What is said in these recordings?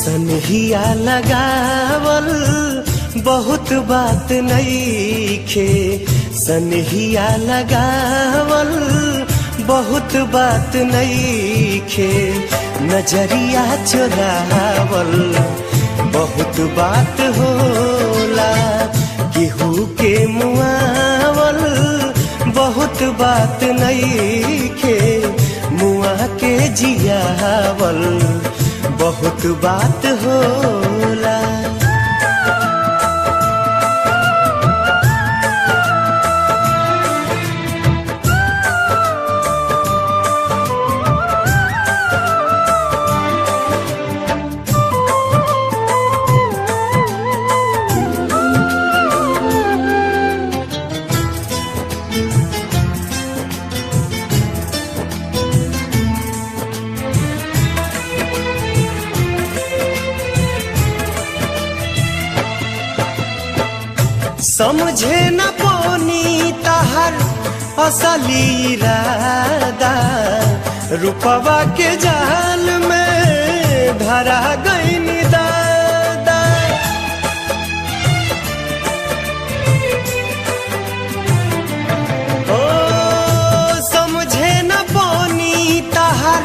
सनहिया लगावल बहुत बात नईखे, सनहिया लगावल बहुत बात नईखे, नजरिया चुरावल बहुत बात होला, केहू के मुआवल बहुत बात नईखे, मुआ के जियावल बहुत बात होला। समझे न पौनी तहर असली इरादा, रुपवा के जाल में धरा गईन दादा। ओ समझे न पौनी तहर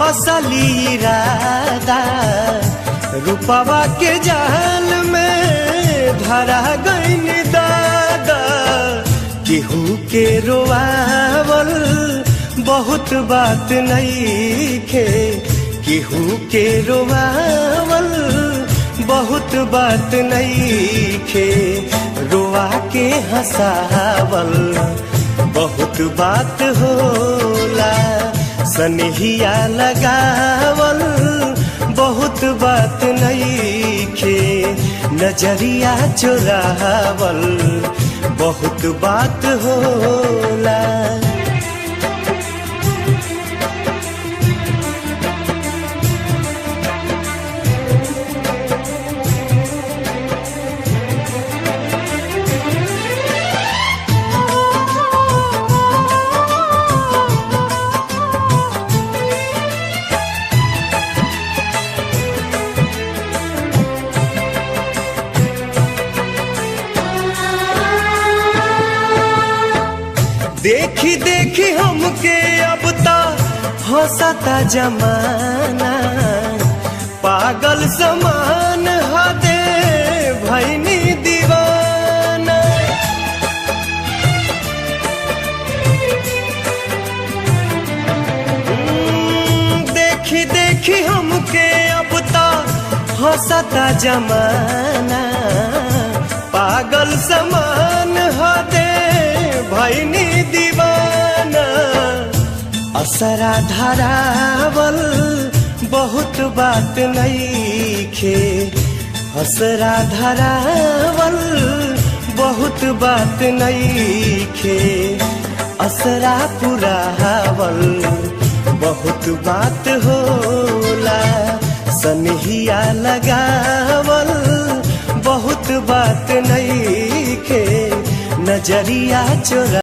असली इरादा, रुपवा के जाल में धरा गईन दादा। केहू के रोआवल बहुत बात नईखे, केहू के रोआवल बहुत बात नईखे, रोआ के हंसावल बहुत बात होला, सनहिया लगावल बहुत बात नईखे, नजरिया चुरावल बहुत बात होला। देखी देखी हमके अब ता हंसता जमाना, पागल समान हदे भैनी दीवाना। देखी देखी हमके अब ता हंसता जमाना, पागल समान हदे भैनी दीवाना। असरा धरावल बहुत बात नईखे, असरा धरावल बहुत बात नईखे, असरा पुरावल बहुत बात होला, सनहिया लगावल बहुत बात नईखे, नजरिया चुरा